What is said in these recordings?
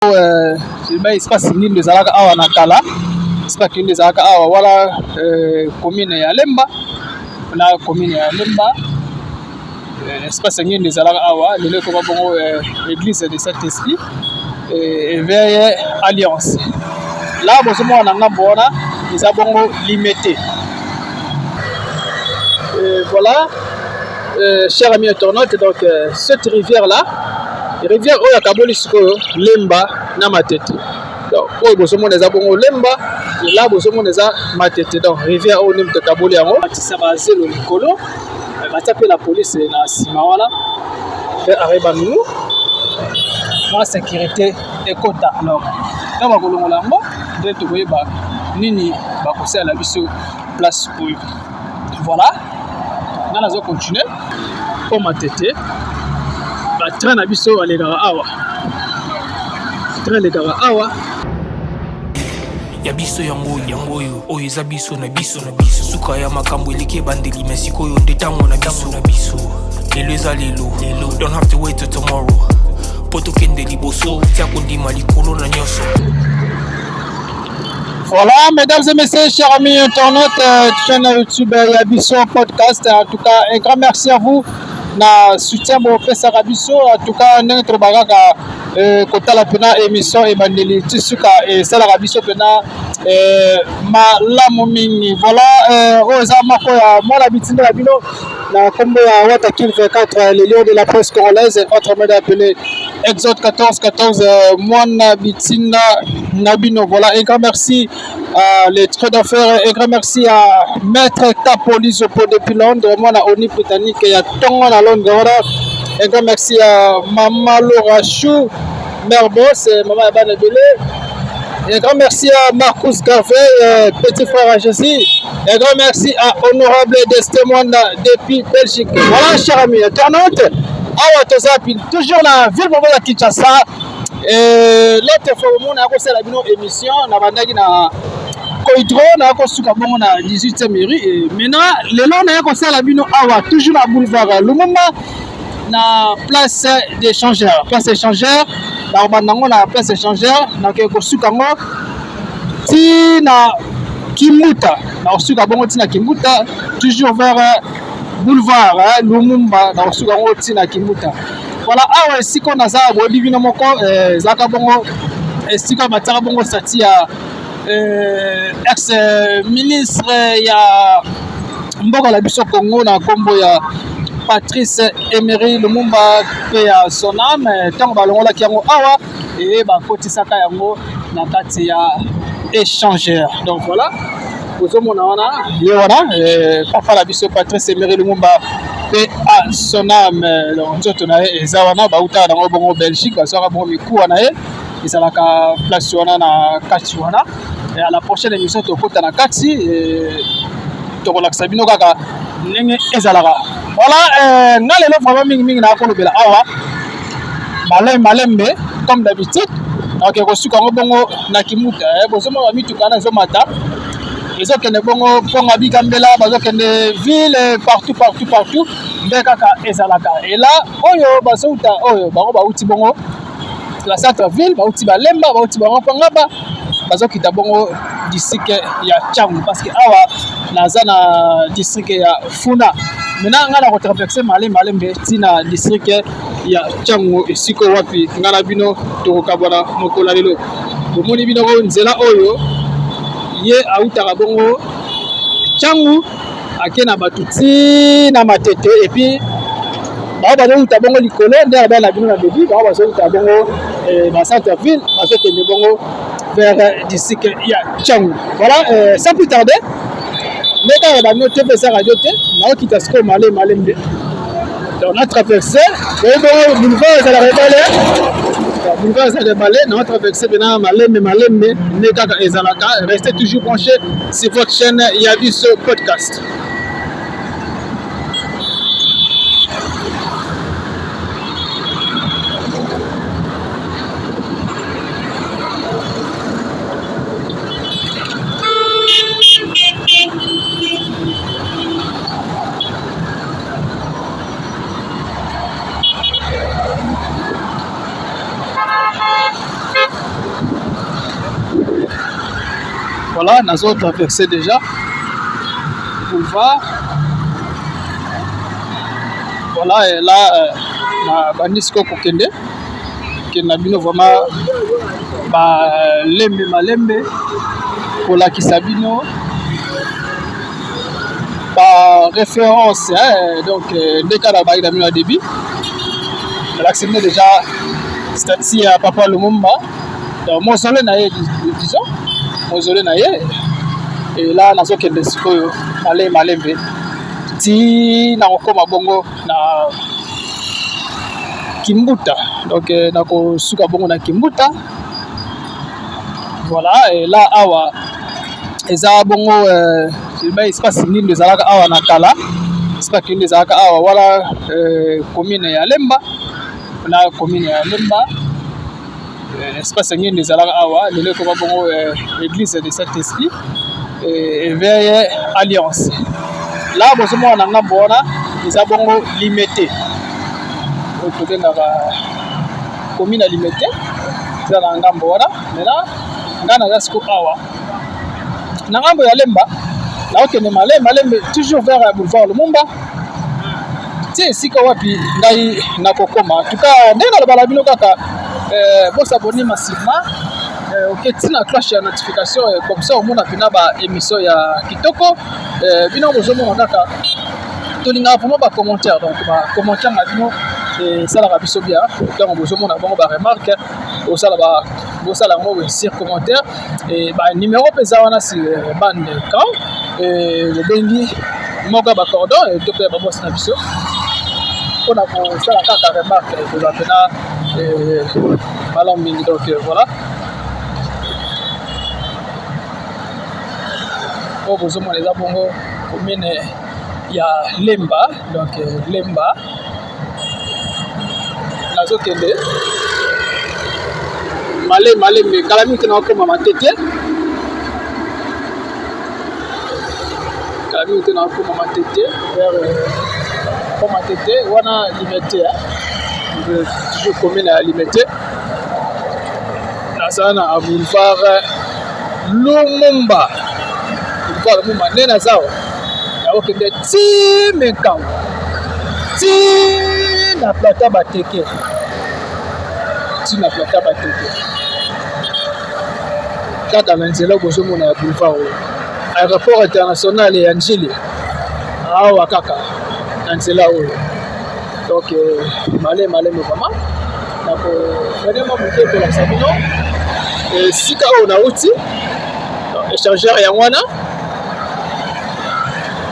espace nini ezalaka awa na kala espace nini ezalaka awa wala commune ya Lemba na commune ya Lemba espace nini ezalaka awa lelo ko bongo église de Saint-Esprit éveil alliance là bosomo na ngambo wana eza bongo limité. Voilà chers amis internautes, donc cette rivière là rivière oyo kaboli sikoyo Lemba na Matete. Donc oyo bosomo neza bongo Lemba là bosomo neza Matete. Donc rivière oyo nimte kaboli yango batisa bazelo likolo batape la police na sima wana pe areba nous la sécurité ekota alors na bakolongola ngo nde tokoyeba nini bakosala biso place oyo. Voilà na nazo continuer pour Matete ba train na biso alekaka awa train lekaka awa ya biso yango oyo eza biso na biso suka ya makambo eleke bandeli mesiko oyo nde tango na biso lelo eza lelo don't have to wait till tomorrow poto kende liboso tia kondima likolo na nyoso. Voilà, mesdames et messieurs, chers amis internautes, chaîne YouTube Yabiso Podcast. En tout cas, un grand merci à vous. Na soutien pour Pesa Rabiso. En tout cas, notre bagage kota la pena émission et bandeli tisuka et ça la Rabiso pena malamu mingi. Voilà, ozama koya moi l'habitude de la bino na combo ya Watakil 24 les lions de la presse congolaise autrement appelé Exode 14 Moine Bitina Nabino. Voilà, un grand merci à les traits d'affaires, un grand merci à Maître Kapolizo pour depuis Londres, moi na Oni Britannique et à Tongo à Londres. Voilà, un grand merci à Maman Laura Chou, Mère Boss, Maman Abane Belé. Un grand merci à Marcus Garvey, petit frère à Jésus. Un grand merci à Honorable Destemone depuis Belgique. Voilà, chers amis internautes, awa tozapi toujours la ville de Kinshasa. L'autre fois on a reçu la bino émission na bandaki na Koidro na ko suka bongo na 18e mairie et maintenant le long na ko sala bino awa toujours na boulevard Lumumba na place d'échangeur na bandango na place d'échangeur na ko suka ngo ti na Kimuta na suka bongo ti na Kimuta toujours vers boulevard Lumumba na suka ngo ti na Kimuta. Voilà, awa siko na za bo bibino moko zaka bongo siko mataka bongo sati ya ex ministre ya mboka la biso Congo na kombo ya Patrice Emery Lumumba pe ya son âme tango balongola ki yango awa et ba kotisaka yango na kati ya échangeur. Donc voilà, ozomona wana ye wana papa la biso Patrice Emery Lumumba pe à son âme. Donc nzoto na ye eza wana bauta na bongo Belgique basaka bongo mikuwa na ye ezalaka place wana na kati wana. Et à la prochaine émission tokota na kati tokolakisa bino kaka ndenge ezalaka. Voilà, nga lelo vraiment mingi na kolobela awa malembe comme d'habitude. Donc kosuka ngo bongo na Kimuta bozomo ba mituka na zomata ezokende bongo ponga bikambela bazokende ville partout nde kaka ezalaka. Et là oyo bazouta oyo bango bauti bongo la centre ville bauti ba Lemba bauti bango pangaba bazokita bongo district ya Changu parce que awa naza na district ya Funa. Maintenant ngana ko traverser malembe tina district ya Changu esiko wapi ngana bino to kabona mokola lelo bomoni bino ko nzela oyo ye autaka bongo Changu akena batuti na Matete et puis bazouta bongo likolo nde bana bino na bebi bazouta bongo na centre ville bazokende bongo vers district ya Changu. Voilà, sans plus tarder mais quand on a noté ça radio té na okita sko malembe on a traversé le boulevard de la Rebelle boulevard de la Rebelle on a traversé maintenant malembe ne kaka ezalaka. Restez toujours branchés sur votre chaîne Yabiso Podcast. Voilà, nous avons traversé déjà. Boulevard. Voilà, et là, Bandisco Kokende, qui n'a bien vraiment lembe malembe pour la Kisabino. Par référence, donc dès qu'à la bague d'Amino débit, l'accident déjà c'est à Papa Lumumba, donc mausolée naïe, disons, mausolée naïe, et là, nous avons des sikoyo, malembe, ti na okoma bongo na Kimbuta, donc nako suka bongo na Kimbuta, voilà, et là, awa, eza bongo, espace nini de Zalaka awa na Kala, espace nini de Zalaka awa, voilà, commune ya Lemba, na commune ya Lemba, espace nini de Zalaka awa, le koma bongo l'église de Saint-Esprit, et veille alliance. Là, bon, moi, on a bon, ils ont bongo limité. Au côté de la commune limitée, ils ont un bon, maintenant, on a un scoop awa. Nangambo ya Lemba, là où on est malé, toujours vers le boulevard Lumumba. C'est si quoi puis ngai na kokoma. En tout cas, ndenge na balabino kaka, vous s'abonnez massivement. Ok, tina cloche ya notification comme ça au monde apina ba émission ya kitoko. Bino bozomo kaka. Tolinga vraiment ba commentaire, donc ba commentaire na bino et ça la biso bien. Quand bozomo na bango ba remarque, au ça ba bo ça la mo sur commentaire et ba numéro pesa wana si bande quand le bengi moka ba cordon et to pe ba boss na biso. On a pour ça la carte remarque de la pena malam mingi donc voilà. Vous avez les abongos commune il y a Lemba, donc Lemba nazo kende malé mais kalami que na koma matete kalami que na koma matete vers koma matete wana limité toujours commune à limité nazana à boulevard Lumumba kwa muma nena zao na okende ti menkao ti na plata bateke kata na nzela bozomona ya boulevard aéroport international ya Njili awa kaka na nzela oyo donc malé vraiment na ko vraiment moto ko la sabino et sika o na uti échangeur ya wana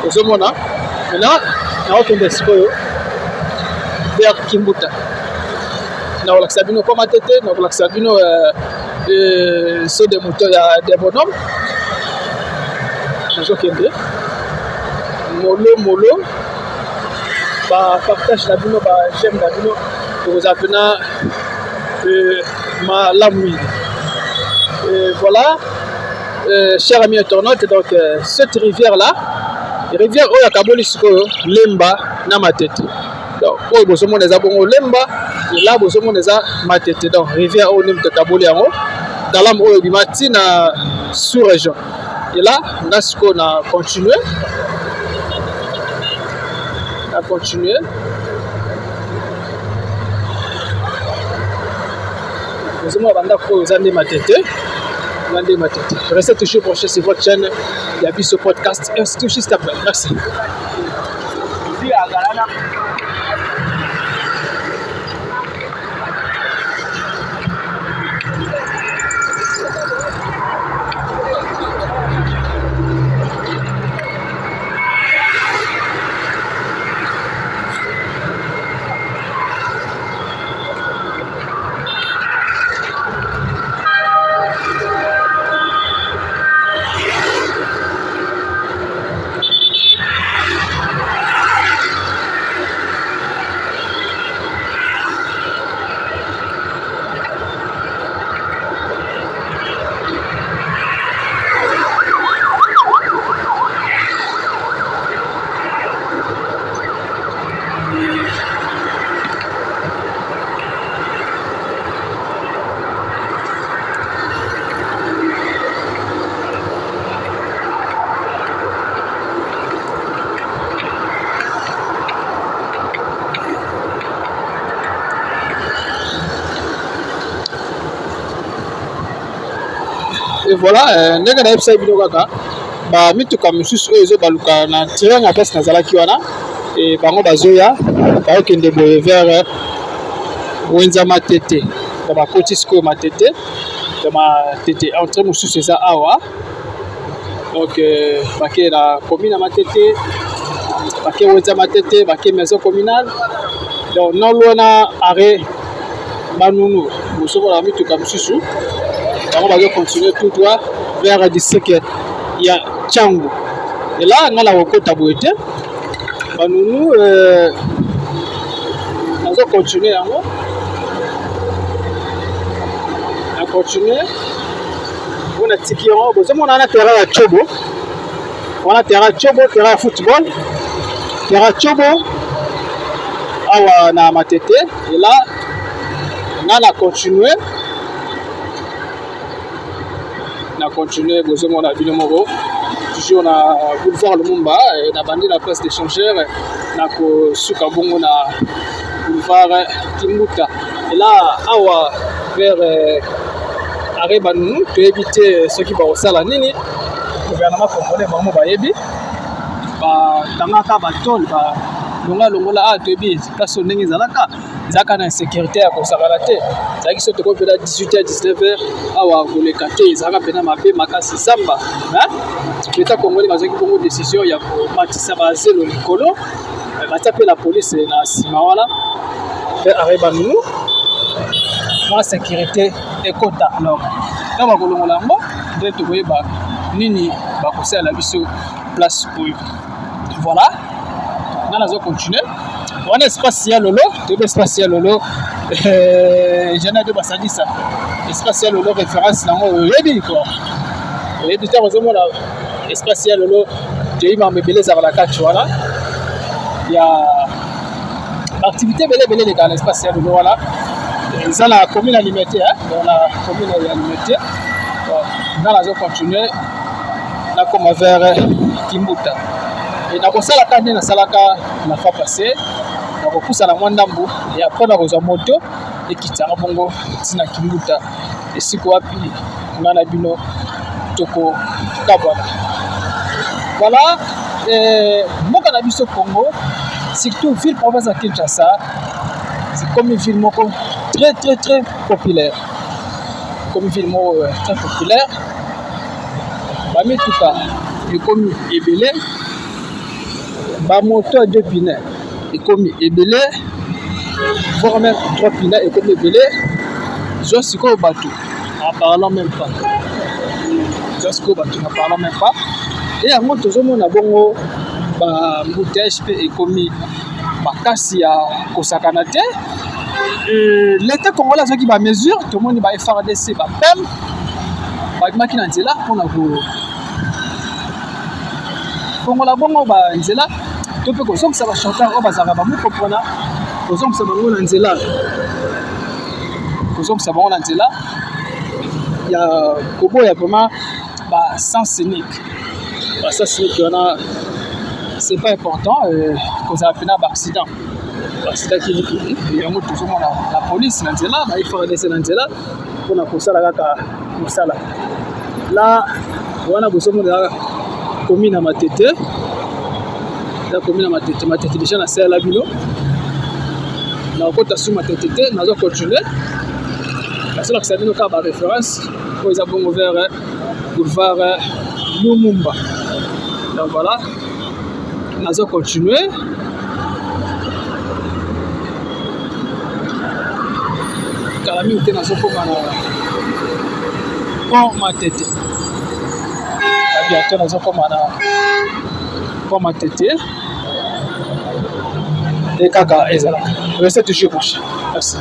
ozomona maintenant na okende sikoyo vers Kimbuta na olakisa bino kwa matete na olakisa bino saut de moto ya des bonhommes nazokende molo ba partage na bino ba j'aime na bino tokoza pena malamu et voilà chers amis internautes, donc cette rivière là, rivière oya kaboli sikoyo Lemba na Matete. Donc oyo bosomo neza bongo Lemba, là bosomo neza Matete. Donc rivière oyo nimte kaboli yango, dalam oyo bimati na sous-région. Et là, nasiko na continuer. Bosomo banda ko zande Matete. Restez toujours branchés sur votre chaîne Yabiso Podcast. Et c'est tout juste après. Merci. Et voilà, ndenge na yebisa bino kaka ba mituka mosusu oyo ezobaluka na terrain ya place nazalaki wana e bango bazoya baokende boye vers Wenza Matete na bakoti sikoyo Matete na Matete entre mosusu eza awa donc bake na commune ya Matete bake Wenza Matete bake maison communale donc nalona arrêt Manunu mosokola mituka mosusu bango bazo continuer tout droit vers district ya Tchangu et là nga na kokota boye te Manunu nazo continuer yango na continuer on a tiki yango bozomona na terrain ya Chobo wana terrain Chobo terrain ya football terrain Chobo awa na Matete et là nga na continuer bozomona bino moko toujours na boulevard Lumumba na bandi na place d'échangeur na kosuka bongo na boulevard Kimbuta et là awa vers arrêt Manunu to éviter ceux qui vont sala nini gouvernement congolais bango bayebi ba tangaka ba tol ba longola a to bi place ndenge zalaka na insécurité ya kosakana te zaki soto ko pela 18h 19h awa koleka te zaka pena mabe makasi samba l'État congolais bazaki bongo décision ya komatisa bazelo likolo batia pe la police na sima wana pe arrêt Manunu la sécurité ekota alors na bakolongola yango nde tokoyeba nini bakosala biso place oyo voilà nga nazo continuer wana espace ya lolo toyebi espace ya lolo jana de basalisa espace ya lolo référence nango oyebi quoi oyebi te kozomona espace ya lolo toyeba mebele ezaka na kati wana ya activité belebele eleka na espace ya lolo wana eza na commune ya Limete dans la commune ya Limete nga nazo continuer nakoma vers Kimbuta et nakosalaka nde nasalaka na fa passé nakopusa na mwa ndambu et après nakozwa moto ekitaka bongo ntina Kimbuta esiko wapi nga na bino tokokabwana voilà mboka na biso Congo surtout ville province ya Kinshasa c'est comme une ville moko très populaire comme une ville moko très populaire bamituka ekomi ebele bamoto 2 pneus ekomi ebele voire même 3 pneus ekomi ebele zo sikoyo bato en parlant même pas et yango tozomona bongo bambouteillage mpe ekomi makasi ya kosakana te l'État congolais azwaki bamesure tomoni ba FARDC bapem babimaki na nzela mpona kongola bongo banzela to mpe kozongisa bachanteur oyo bazalaka bamuko mpona kozongisa bango na nzela ya koboya vraiment basens scénique wana c'est pas important kozala mpena baaccident qui yango tozomona la police na nzela ba FARDC na nzela mpona kosala kaka mosala la wana bozomona commune ya Matete Matete déjà na sala bino na okota su Matete te nazo continuer nasolakisa bino kaka ba référence oyo eza bongo vers boulevard Lumumba donc voilà nazo continuer kala mingi te nazokoma na pont Matete bientôt nazokoma na pont Matete et kaka ezala restez toujours proche merci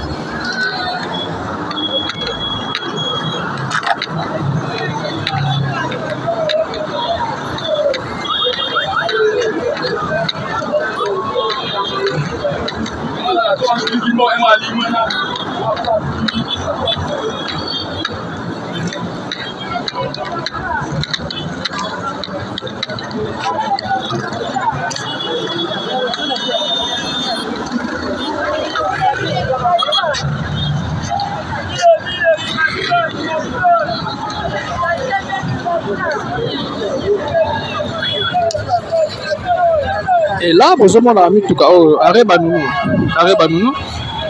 Et là bozomona mituka oyo arrêt banunu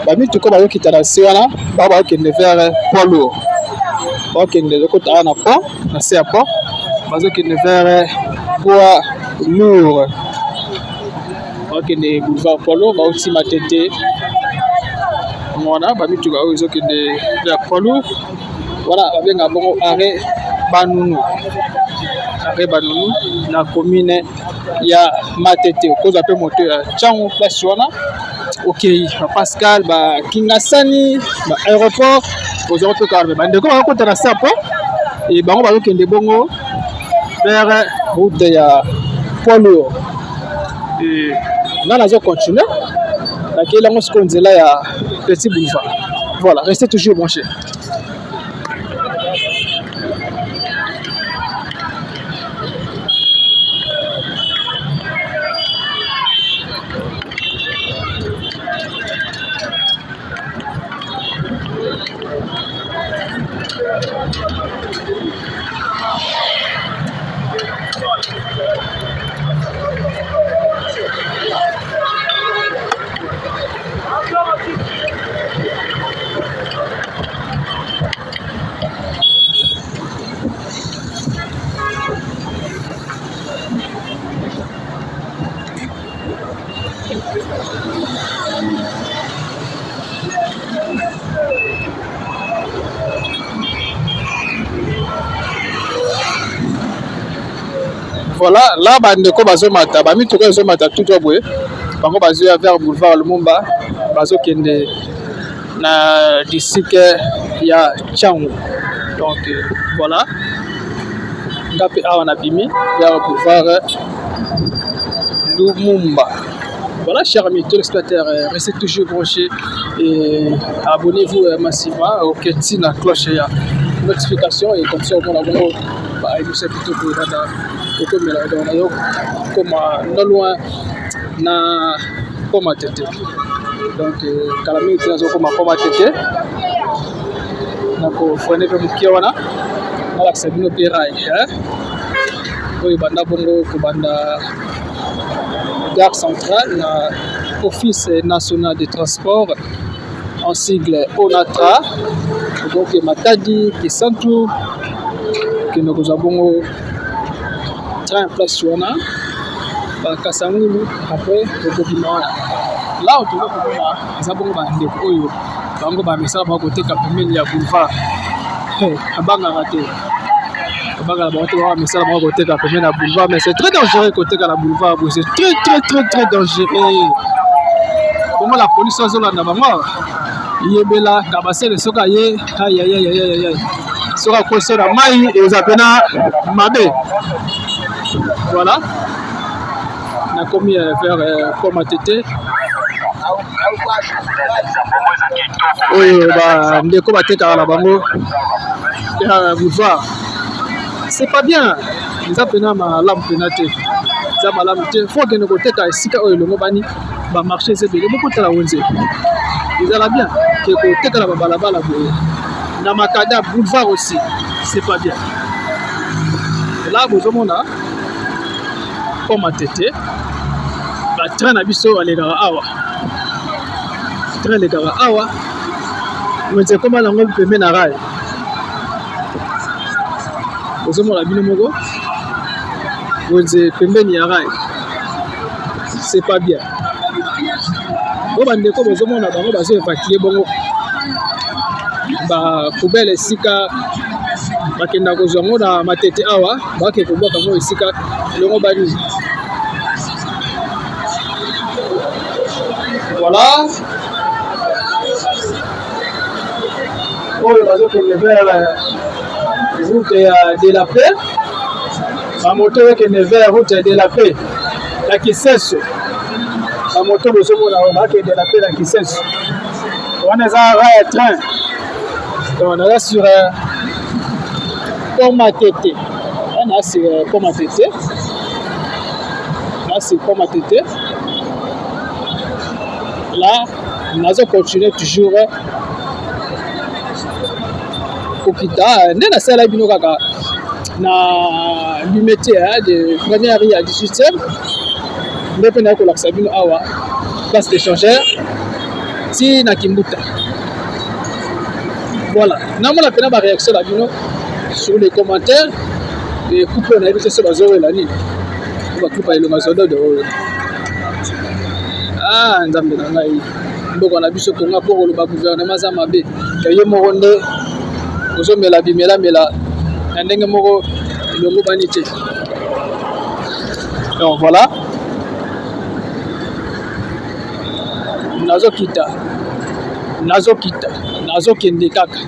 bamituka bazokita na se wana bakokende vers poids lourd bakokende lokota na pont na se ya pont bazokende vers poids lourd bakokende boulevard poids lourd bauti matete mwana bamituka oyo ezokende vers poids lourd voilà babenga bongo arrêt banunu na commune ya Matete koza pe moto ya Tchango place wana OK Pascal ba Kingasani ba aéroport ozo pe ka ba ndeko ba kota na sapo et bango ba lokende bongo vers route ya poids lourd et là nazo continuer na kila ngo skonzela ya Petit Boulevard. Voilà, restez toujours branchés. Voilà, là bandeko bazomata bamituka ezomata tout droit boye bango bazoya vers boulevard Lumumba bazokende na district ya Tchango. Donc voilà ngapi awa na bimi vers boulevard Lumumba. Voilà, chers amis téléspectateurs, restez toujours branchés et abonnez-vous massivement au petit la cloche et notification et comme ça on a bon bah il nous plutôt que comme non loin na comme tete. Donc kalami tinazo comme tete na ko fone pe mukia wana ala sabino perai oyo banda bongo ko banda gare centrale na Office national de transport en sigle ONATRA donc Matadi Kisantu kinokoza bongo train place wana bakasangulu après kokobima là on trouve que ça bongo ba ndeko oyo bango ba misala ba koteka pembeni ya boulevard abanga raté abanga ba koteka misala ba koteka pembeni ya boulevard mais c'est très dangereux koteka la boulevard c'est très dangereux. Comment la police azolanda bango yebela kabasele soka ye aïe soka kosera mai ezapena mabe. Voilà na commis vers Komatete oyo ba ndeko bateka la bango ya boulevard c'est pas bien ezapena malamu penate za malamu te faut que nous koteka esika oyo longo bani ba marché zebele beaucoup tala wonze ezala bien que koteka la balabala boye na makada boulevard aussi c'est pas bien. Là bozomona Komatete ba train na biso alekaka awa train lekaka awa mwenze koma lango pembe na rail bozomona bino moko mwenze pembeni ya rail c'est pas bien. Bo bandeko bozomona bango bazo évacuer bongo ba poubelle esika bakenda kozwa ngo na Matete awa bake kobwaka ngo esika longo bani. Voilà oyo bazokende vers route de la paix bamoto bakende vers route de la paix ya Kiseso bamoto bozomona bakende la paix ya Kiseso wana eza rail train donc on est sur Komatete on est sur Komatete là c'est Komatete. Là nous allons continuer toujours kokita nde na sala bino kaka na limité de première à 18e nde mpe naye kolakisa bino awa place d'échangeur ti na Kimbuta. Voilà, namona pena ba réaction na bino sur les commentaires et couple na yebi se bazowela nini ba couple ile mazododo oyo. Ah nzambe na ngai mboka na biso konga po koloba gouvernement za mabe ye moko nde ozomela bimela na ndenge moko elongo bani te. Donc voilà, nazokende kaka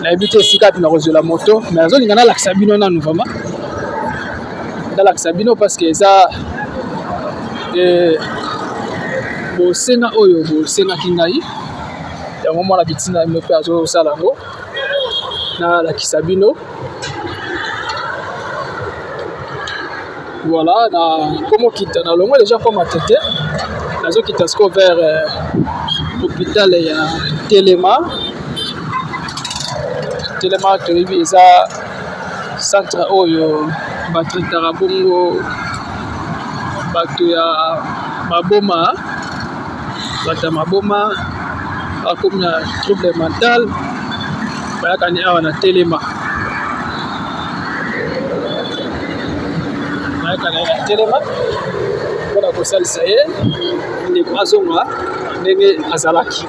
nayebi te esika api na kozwela moto mais nazolinga nalakisa bino nanu vraiment nalakisa bino parce que eza bosenga oyo bosengaki ngai yango mwana bitina bino mpe azosala yango nalakisa bino. Voilà, nakomokita nalongo déjà comme atete nazokita siko vers hôpital ya Telema toyebi eza centre oyo batraitaka bongo bato ya maboma bakomi na trouble mental bayakani awa na Telema mpona kosalisa ye ndeko azonga ndenge azalaki.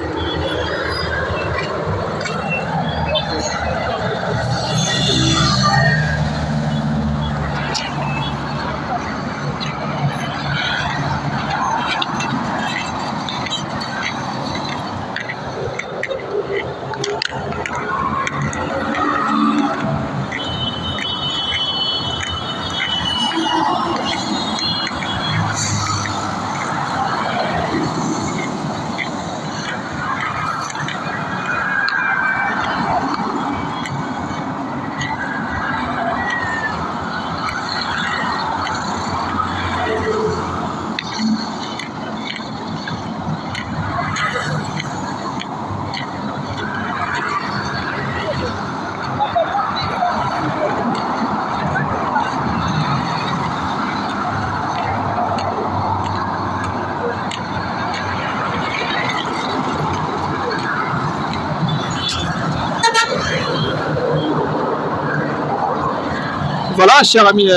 Voilà, chers amis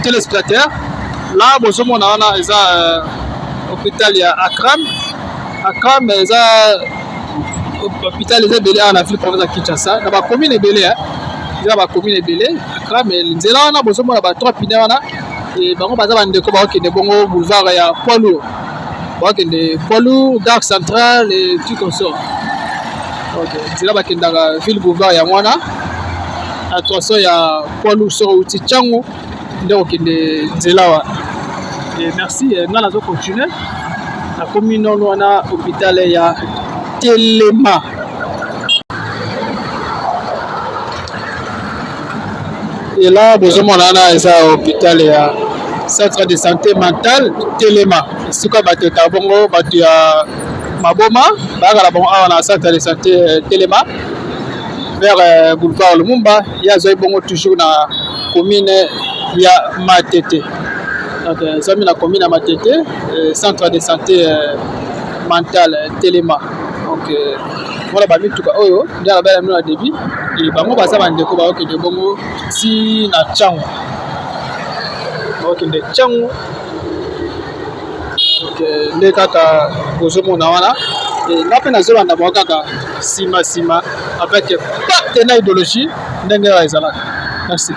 téléspectateurs, là, bonjour, on a hôpital à Akram, hôpital les belé en Afrique province de Kinshasa. Dans la commune belé, la commune belé, Akram, nzela on a bonjour, on a trois pinés et bango baza bande ko ba okende bongo boulevard ya Poilou. Ba okende Poilou, Gare Centrale et tout comme ça. OK, nzela ba kenda ville boulevard ya mwana. Attention ya Poilou sur outil Tchango nde okende nzela wa. Et merci, nga nazo continuer. La commune wana hôpital ya Telema. Et là, besoin na eza hôpital ya centre de santé mentale Telema. Suka bato tabongo bato ya maboma ba la bon na centre de santé Telema vers boulevard Lumumba ya zo bongo toujours na commune ya Matete. Donc zami na commune ya Matete, centre de santé mentale Telema. Donc voilà ba mituka oyo ndia ba na débit et bango baza bandeko ba okende bongo si na Tchango. Okende Tchango. Donc nde kaka bozomona wana et nga pe nazolanda bango kaka sima avec pacte na idéologie ndenge ya ezalaka. Merci.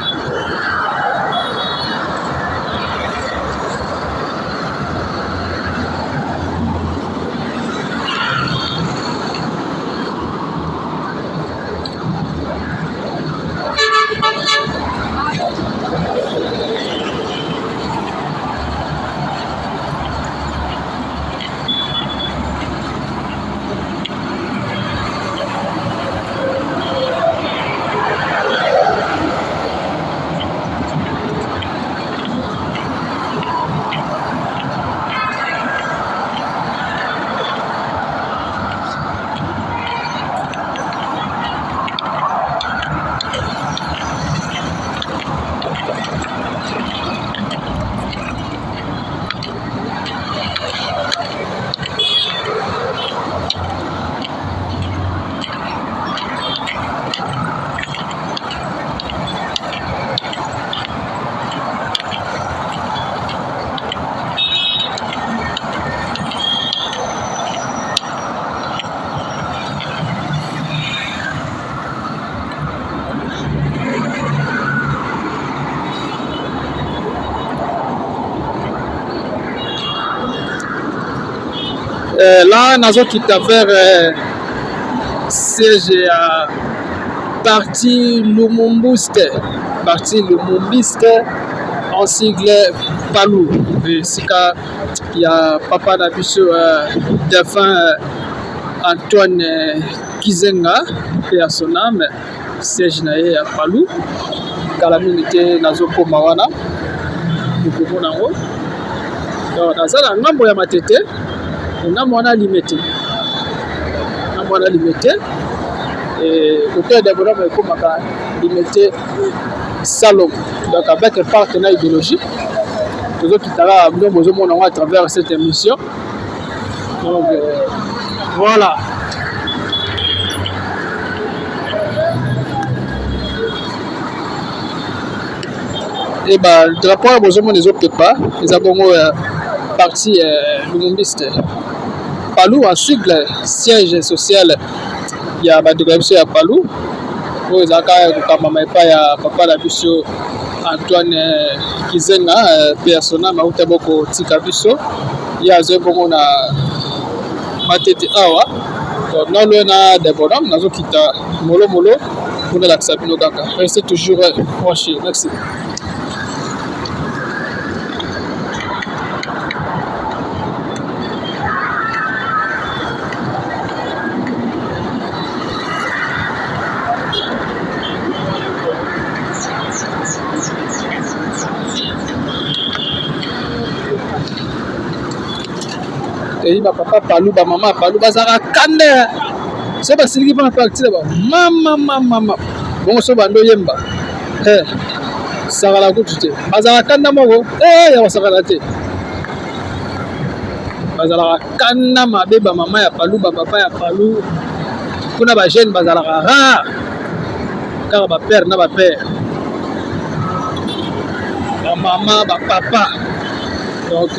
Là, nous avons quitté vers siège à Parti Lumumbiste. Parti Lumumbiste en sigle PALU. Et c'est qu'il y a papa Nabiso défunt Antoine Kizenga, et à son âme, siège à PALU. Calamité Nazoko Mawana. Nous pouvons en haut. Donc, dans ça, la ngambo ya matete, ngambo wana limité. Ngambo wana limité. Et auteur de bonhomme est comme limité Salom. Donc, avec un partenaire idéologique, nous autres qui nous à travers cette émission. Donc, voilà. Et bah, le drapeau à Bozomo ne s'occupe pas. Les abonnés parti Lumumbiste. Palou en sigle siège social. Il y a Badougamso à Palou. Où ils ont papa Nabiso Antoine Kizenga, persona Mautaboko Tikabiso. Il y a Zebongo na Matete Awa. Non, on a des bonhommes. Nous avons quitté Molo Molo pour la Sabino Gaka. Restez toujours branchés. Merci. Et papa Palou, maman Palou, bazara kande. C'est pas celui qui va partir là-bas. Maman. Bon, c'est bando yemba. Ça va la goûter. Bazara kande mogo. Ya wasakala te. Bazara kande ma beba maman ya Palou, papa ya Palou. Kuna ba jeune bazara rare. Car ba père na ba père. Ba maman, ba papa. Donc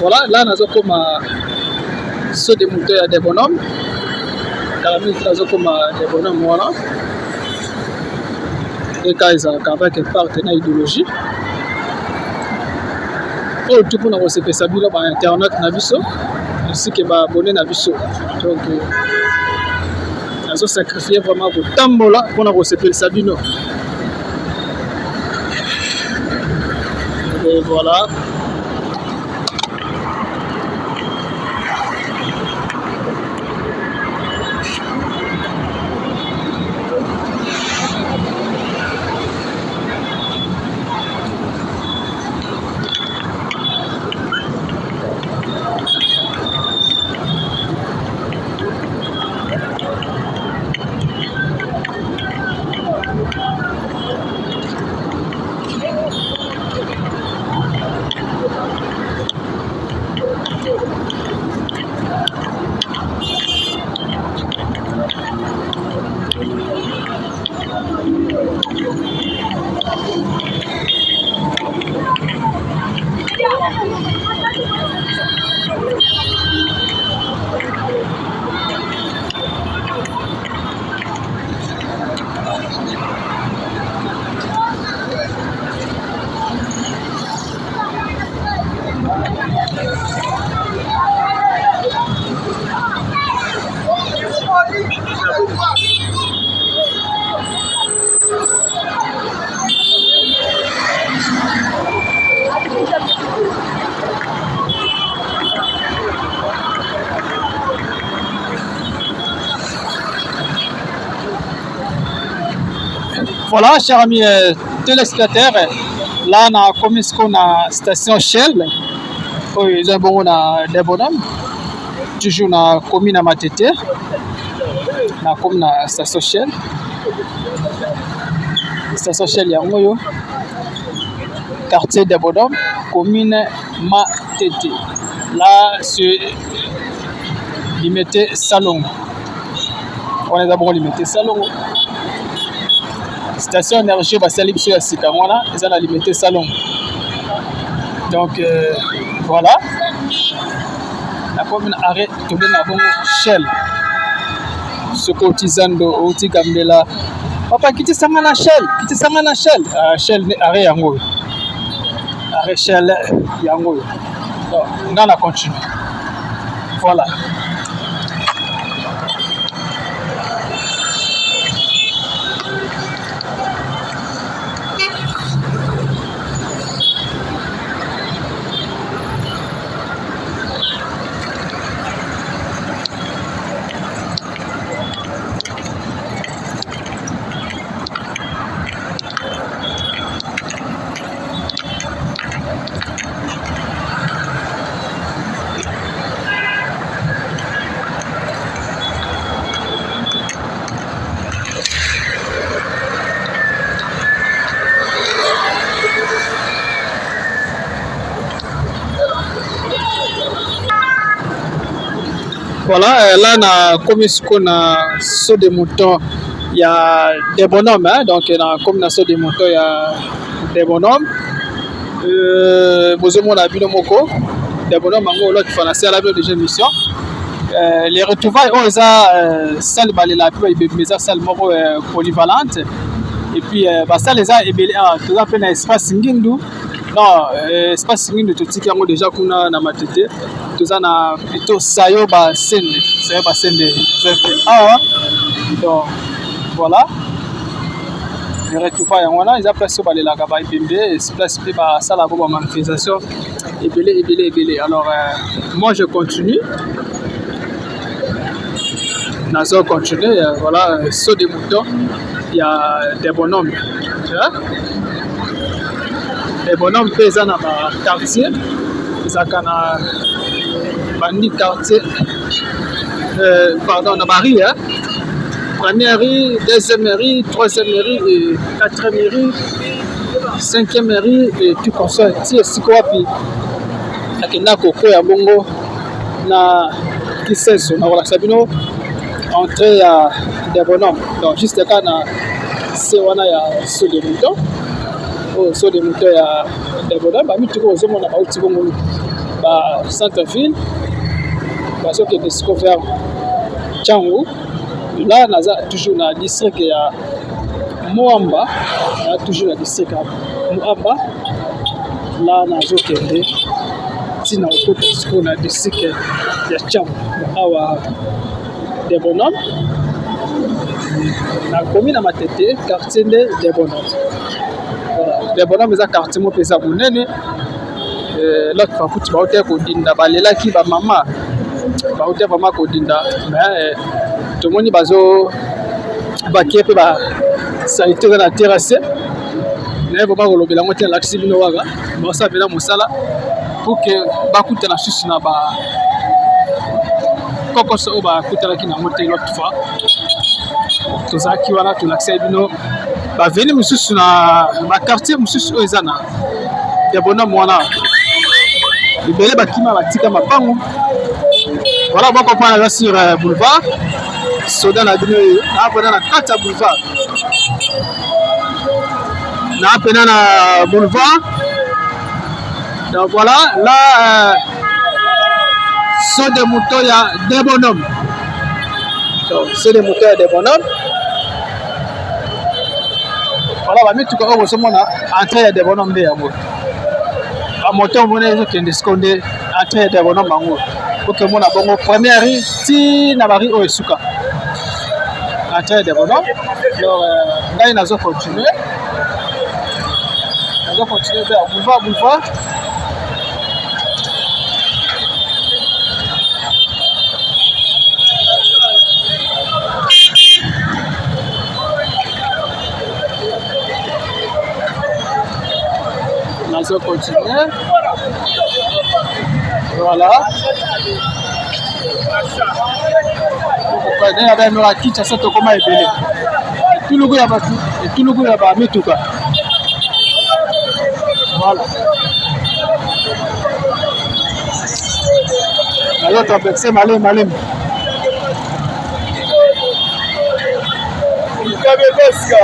voilà, là nous avons comme ceux des mouteurs des bonhommes. Car nous avons comme des bonhommes voilà. Et quand ils ont avec un partenaire idéologique. Oh, tout le monde a fait ça sur internet nabiso, ainsi que ba abonné nabiso. Donc ils ont sacrifié vraiment pour tambola pour nous recevoir Sabino. Et voilà. Voilà, chers amis téléspectateurs, là on a commis ce qu'on a station Shell. Ils ont bon des bonhommes. Toujours on a commis na matete. On a commis na station Shell. Station Shell yangoyo. Quartier des bonhommes, commune Matete. Là c'est limité Salongo. On est d'abord limité Salongo. Station énergie basali biso ya sika wana eza na limité salon. Donc voilà. La commune arrêt tombé na bongo Shell. Ce cotisando oti kambela. Papa kiti sanga na Shell. Shell ne arrêt yango. Arrêt Shell yango. Donc on a continué. Voilà. Voilà, là na comme ce qu'on a saut de mouton, il y a des bonhommes, hein, donc comme na saut de mouton, il y a des bonhommes. Vous avez vu le moko, des bonhommes, l'autre fois la série de déjà mission. Les retrouvailles, oh, ils ont salle balela, puis ils ont salle polyvalente. Et puis, ça les a ébélés, tout ça fait un espace singindu. Non, espace singindu, tout ce qui est déjà qu'on a dans ma tête. Tout ça, na plutôt sayoba sende. Sayoba sende. Donc, voilà. Les retrouvailles, ils ont placé les lagaba et bimbe. Ils placent par ça la manifestation. Ébélé. Alors, moi, je continue. Nazo continue, voilà, saut des moutons, il y a des bonhommes. Hein? Les bonhommes pesant dans le quartier, ils ont un quartier, pardon, dans Marie, hein? Première rue, deuxième rue, troisième rue, et quatrième rue, cinquième rue, et tout comme ça. Si c'est quoi, puis, il y a Koko et Bongo, na qui sait, on a Sabino. Entrée à des bonhommes. Donc, juste quand c'est on a saut des moutons. Au saut des moutons, il y a des bonhommes. Bah, tu vois, on a aussi bon centre-ville. Parce que des scovers Tchangou. Là, on a toujours un district qui a Moamba. On a toujours un district à Moamba. Là, on a Zokende. Si on a un district qui a Tchangou. Des bonhommes. La commune à Matete, quartier des bonhommes. Voilà. Des bonhommes, c'est un quartier qui est abonné. L'autre fois, tu vas au Kodinda, balela qui va maman. Va au vraiment Kodinda. Mais tout le monde va qui est ça a été dans la terrasse. Mais vous voyez que la moitié de l'accès de Noaga, mais ça vient dans mon sala pour que Bakoute la chute na ba. Koko so ba kutala ki na moté l'autre fois tozaki wana tolakisa bino baveni mosusu na bakartier mosusu oyo eza na ya bonhomme wana ebele bakima batika mapango voilà bokopana eza sur boulevard soda na bino oyo napena na kati ya boulevard napena na boulevard donc voilà là saut de moutons, il y a des bonhommes. Donc, c'est des moutons, il y a des bonhommes. Voilà, on va mettre tout le monde entrée, il y a des bonhommes. À monter, on va mettre des secondes, entrée, il y a des bonhommes. Pour que mon abonnement, première rue, si Nabari ou Esuka. Entrée, il y a des bonhommes. Alors, là, il y a des continuer. On va continuer vers boulevard. On continue. Voilà. Il y a des gens qui sont comme ça. Tout le monde et tout le monde a mis tout ça. Voilà. Alors, tu as vexé malin. Il y a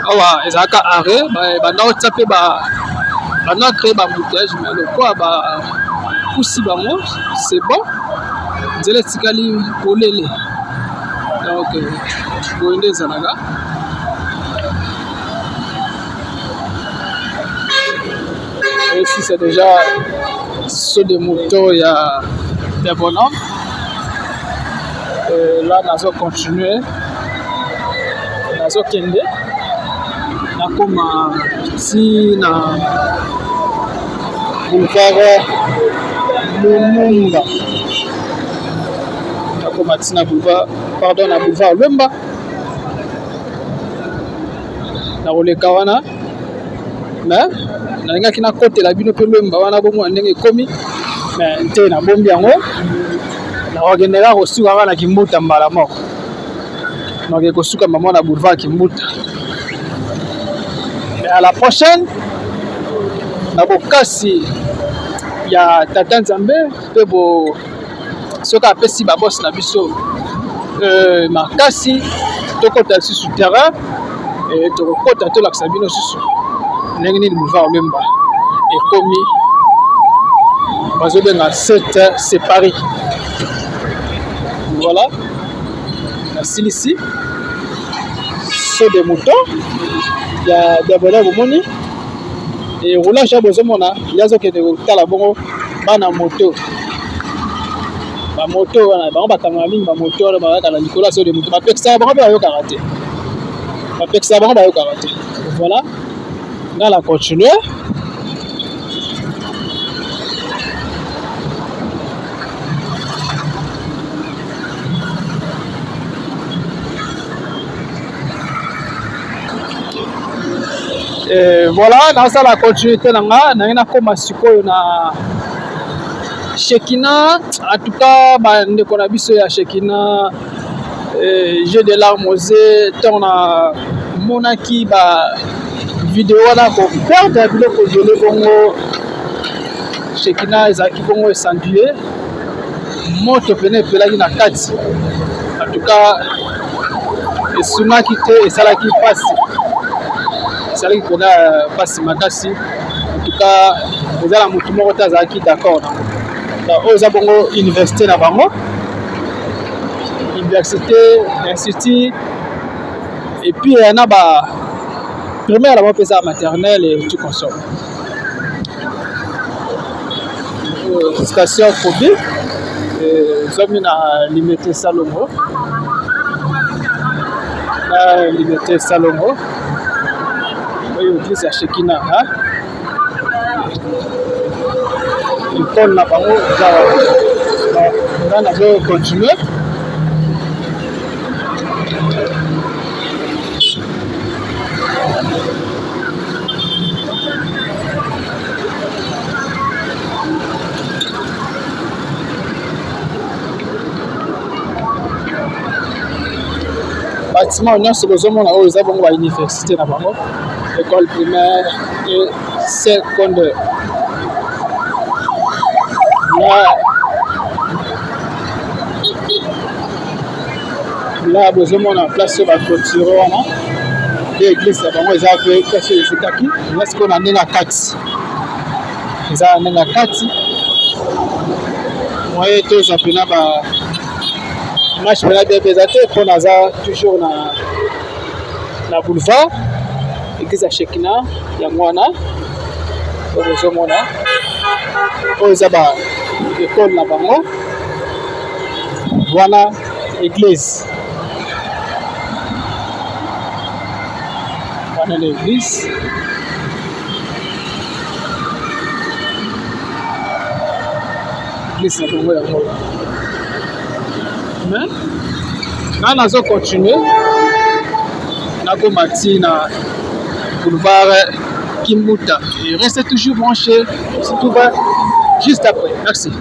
awa ezalaka arrêt banda kotia mpe banda créé bambouteillage mais lokwa bapusi bango c'est bon nzela etikali polele donc boye nde ezalaka ici c'est déjà saut de moto il y a des bonhommes là nazo continuer nazo kende nakoma si na boulevard Lumumba nakoma ti na boulevard pardon na boulevard Lumba na koleka wana mais nalingaki nakotela bino mpe lwemba wana bongo ndenge ekomi mais te nabombi yango nakokende kaka kosuka kaka na Kimbuta mbala moko nakoki kosuka mama na boulevard Kimbuta. Mais à la prochaine na bokasi ya Tata Nzambe mpe soki apesi babosi na biso makasi tokota lisusu terrain tokokota tolakisa bino susu ndenge nini boulevard Lwemba ekomi bazobenga 7 séparés. Voilà, nasilisi saut de mouton ya diabolo bomoni et roulage ya bozomona yazokende kotala bongo bana moto bamoto wana bango bakanga mingi bamoto wana bakaka na likolo saut de mouton bapekisaka bango mpe bayokaka te. Voilà, nga la continuer. Voilà, dans ça la continuité nanga na koma sikoyo na Shekina. En tout cas ndeko na biso ya Shekina j'ai de larmes aux yeux tant na monaki ba vidéo wana ko perdre biloko jole bongo Shekina ezaki bongo esandue moto pene pelaki na kati. En tout cas esumaki te esalaki pasi salaki pena pasi makasi. En tout cas ezala mutu moko te azalaki d'accord oyo eza bongo université na bango institut et puis na ba primaire la bango eza maternelle et tout consomme station Kobi zomi na Liberté Salongo oyo église ya Shekina école na bango nga nazo continuer. Bâtiment nyonso bozomona oyo eza bongo ba université na bango école primaire et secondaire. Là bozomona place ba clôture wana et église ya bango eza pe place ezekaki est-ce qu'on a ndenge kati eza ndenge kati moye toza pena ba match pena bien pesate po naza toujours na boulevard église ya Shekina yango wana bozomona oyo eza ba école na bango wana église wana l'église église na bango yango mais nga nazo continuer nakoma ti na boulevard Kimbuta et restez toujours branchés, c'est tout va juste après. Merci.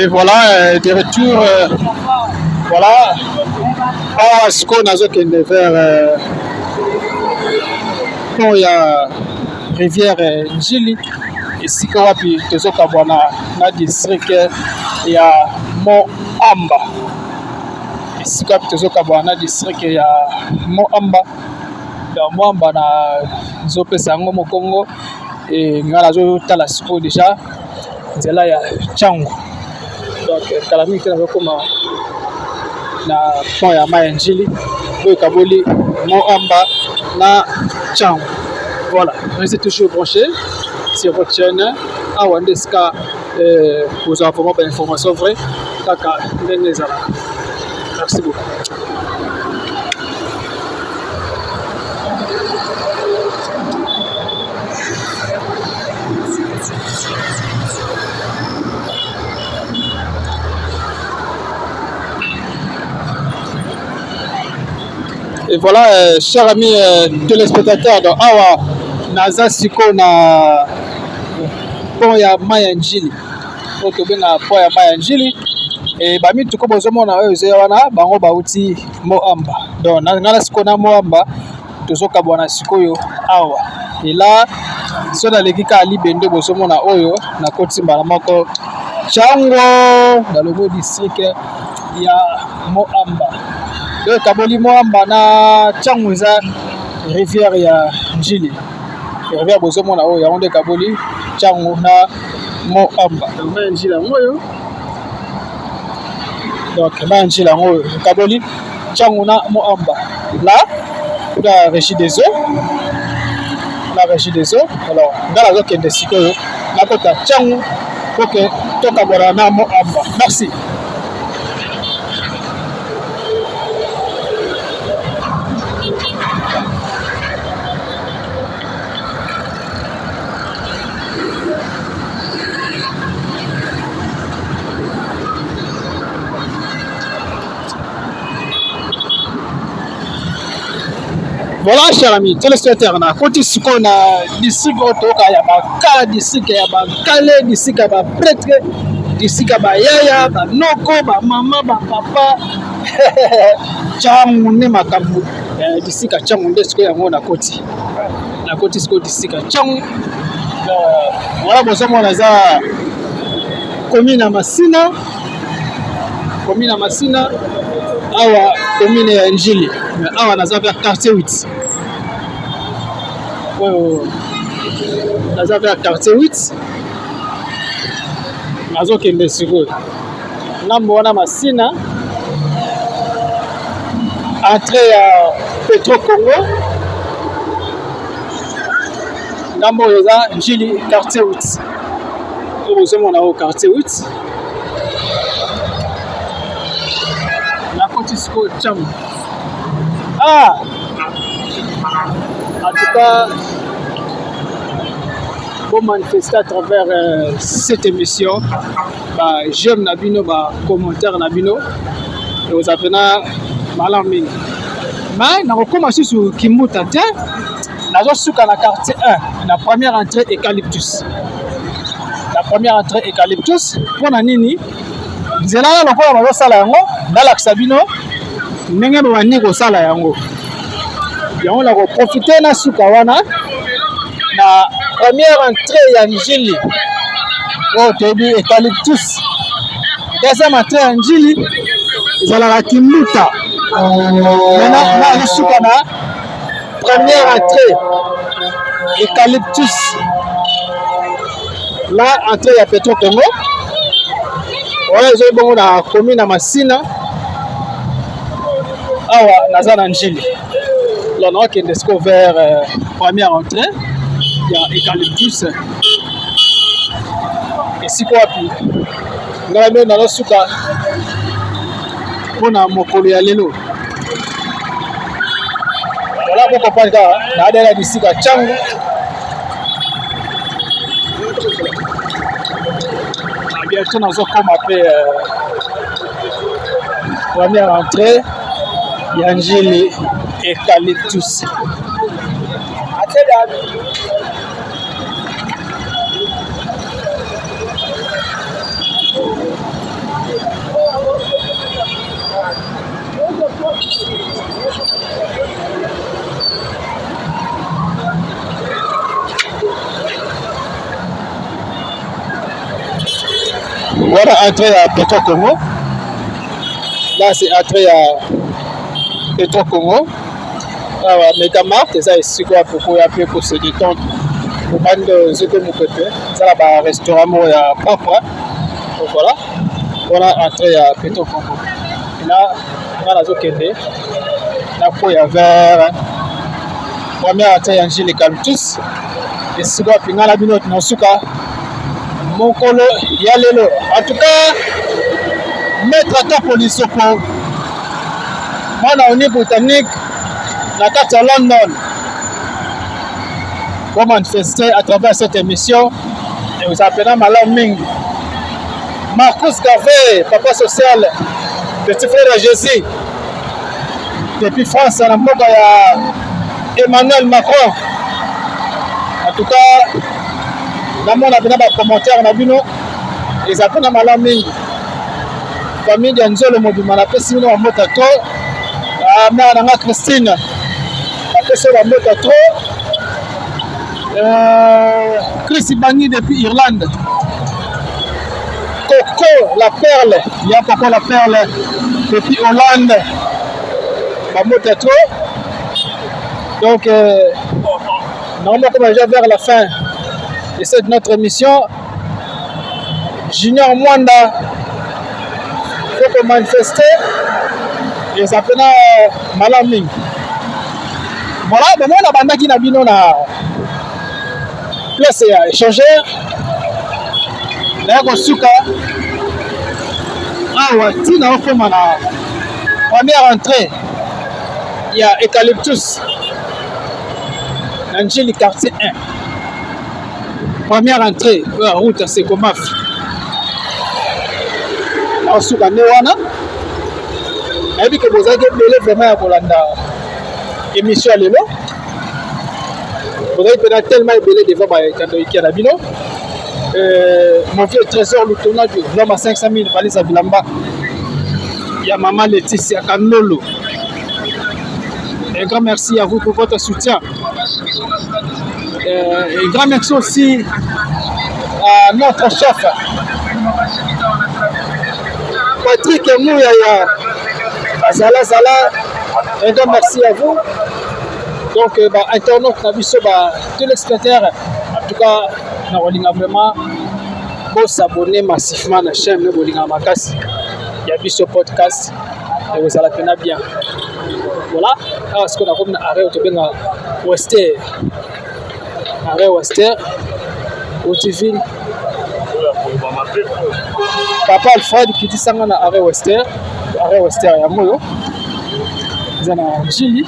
Et voilà, de retour, voilà, à ce qu'on a vers quand il y a rivière Njili, ici quand wapi tozoka bwana na district ya Moamba, ici quand tozoka bwana district ya Moamba, dans Moamba na zopesa ngo mokongo et ngala zo tala siko déjà nzela ya Changu. Donc Kalami qui comme na pont ya Maya Njili oyo kaboli Moamba na Changu. Voilà, restez toujours branchés sur votre chaîne Awandeska pour avoir vraiment d'informations vraies kaka ndenge ezalaka. Merci beaucoup. Et voilà, chers amis téléspectateurs, donc awa naza siko na pont ya Maya Njili. Oto benga pont ya Maya Njili. Et bami tuko bozomona oyo ezo wana bango bauti Moamba. Donc ngala siko na Moamba tozoka bwana sikoyo awa. Et là so na lekika ali bende bozomona oyo na koti mbala moko Chango dans le mot district ya Moamba. Donc kaboli Moamba na Chango za rivière ya Njili. Rivière bozomona oyo ya onde kaboli Chango na Moamba. Donc Njili ngoyo. Donc Njili ngoyo kaboli Chango na Moamba. Là la régie des eaux. La régie des eaux. Alors ngala zo kende sikoyo na kota Chango OK toka bora na Moamba. Merci. Voilà, chers amis, téléspectateurs, on a côté ce qu'on a d'ici, il y a Baka, d'ici, il y a Bakale, d'ici, il y a Prêtre, d'ici, il y a Yaya, Noko, Maman, Papa, Chamune, Makambu, d'ici, il y a Chamune, ce qu'il y a na côté. Na côté, ce qu'il y a d'ici, il y a Chamune. Voilà, bon, ça, on a commune à Massina, awa commune ya Njili, awa naza vers quartier 8. Naza vers quartier 8. Nazo kende sikoyo. Ngambo wana Masina. Entrée ya Petro Congo. Ngambo yoza Njili quartier 8. Nous sommes au quartier 8. Ah, en tout cas, pour manifester à travers cette émission, j'aime Nabino, commentaire Nabino, et vous apprenez Malaming. Mais nous commençons sur Kimuta, nous sommes dans la quartier 1, la première entrée Eucalyptus. La première entrée Eucalyptus, pour Nanini, nous allons dans salon, dans la Sabino. Ndenge bani ko sala yango yango la ko profiter na suka wana na première entrée ya Njili o tebi Eucalyptus. Deuxième entrée ya Njili ezala Kimuta. Maintenant na suka na première entrée Eucalyptus. Là entrée ya Petro Congo. Wala zo bongo na commune na Masina. Awa nazana Njili. Là on a qui est vers première entrée. Il y a Eucalyptus. Et si quoi puis ngala na suka pona mokolo ya lelo. Voilà pour comprendre na adela disika Chango. Bientôt nous comme après première entrée Njili Eucalyptus. Voilà entrée à Petro Congo. Là c'est entrée à Petro Congo. Alors Megamart, ça ici quoi pour se détendre. Pour prendre ce que nous faisons. Ça là bas restaurant ya propre. Donc voilà. Voilà entrée à Petro Congo. Et là on a zokende. Là pour y avoir première entrée Njili Eucalyptus. Et c'est quoi puis ngala binote na suka. Mokolo ya lelo. En tout cas maître ata police pour mwana uni britannique na kati ya London pour manifester à travers cette émission et vous appelez Malam Ming Marcus Garvey, papa social petit frère à Jésus depuis France na mboka ya Emmanuel Macron. En tout cas namona bina ba commentaire na bino ils appellent Malam Ming famille de Nzolo Mobima na pesi bino mota to mère nanga Christine na pesi ba mota to Chris Bangi depuis Irlande Coco la perle il y a Coco la perle depuis Hollande ba mota to donc normalement comme déjà vers la fin de cette notre émission Junior Mwanda faut manifester et ça appelle Malam Ming. Voilà, mais moi la bande qui n'a bino na place ya échangeur na ko suka awa tina ko mana première entrée il y a Eucalyptus Angeli quartier 1 première entrée route c'est comment suka ne wana nayebi ke bozalaki ebele vraiment ya kolanda émission ya lelo bozalaki mpena tellement ebele devant bakandoiki ya na bino mon vieux trésor lutona du l'homme à 500 000 valisa bilamba ya maman Laetitia Kanolo. Un grand merci à vous pour votre soutien. Un grand merci aussi à notre chef Patrick Mouyaya Zala. Un grand merci à vous. Donc, internaute Nabiso, téléspectateurs, en tout cas, nous allons vraiment s'abonner massivement à la chaîne de Bolinga Makasi. Il y a Biso podcast et vous allez bien. Voilà, alors ce qu'on a comme arrêt au Tobinga Wester. Arrêt Wester, au TV. Papa Alfred qui dit ça na arrêt Wester ya moyo zana Jili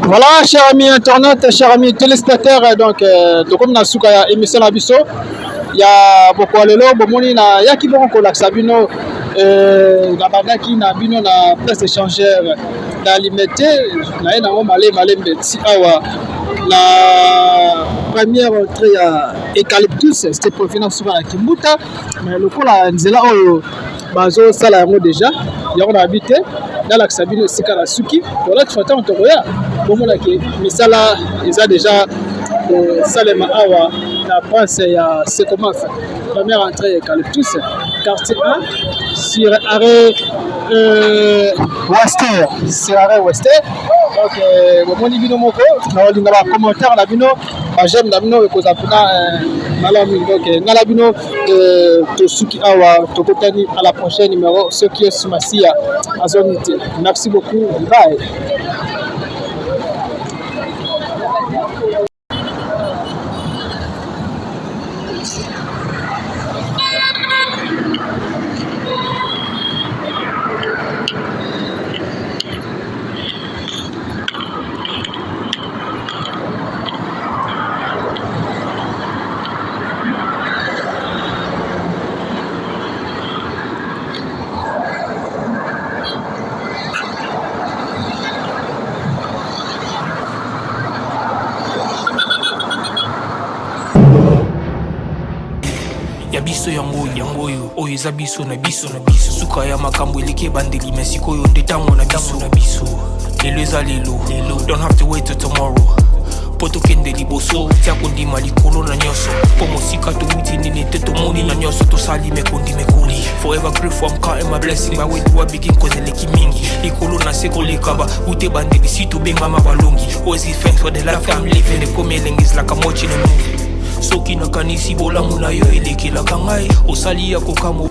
Voilà, chers amis internautes, chers amis téléspectateurs, donc comme na suka ya émission na biso, ya beaucoup lelo bomoni na yaki bon ko la sabino na bandaki na bino na presse échangeur na limité na ena ngo malé mbeti awa la première entrée à Eucalyptus, c'était pour finir souvent à Kimbuta, mais le coup là nzela oyo bazo sala yango déjà yango na habité dans la sabino sika la suki voilà tu fata on te voya bomona ke misala eza déjà salema awa la prince ya Sekomaf première entrée Eucalyptus quartier 1 sur arrêt Wester sur arrêt Wester donc bomoni bino moko na olinga ba commentaire na bino ba j'aime na bino ko zapuna malamu donc ngala bino to suki awa to kotani à la prochaine numéro ce qui est Sumasia Azonité. Merci beaucoup, bye. ya biso yango oyo eza biso na biso suka ya makambo eleki ebandeli me sikoyo nde ntango na biso lelo eza lelo don't have to wait till tomorrow po tokende liboso tia kondima likolo na nyonso po mosika towuti nini te tomoni na nyonso tosali mekoli forever grateful I'm counting my blessing my way to a begin cause eleki mingi likolo na se kolekaba ute bandeli si tobengama balongi always give thanks for the life I'm living ekomi elengis like I'm watching a movie soki nakanisi bolamu na yo elekelaka ngai osali ya kokamo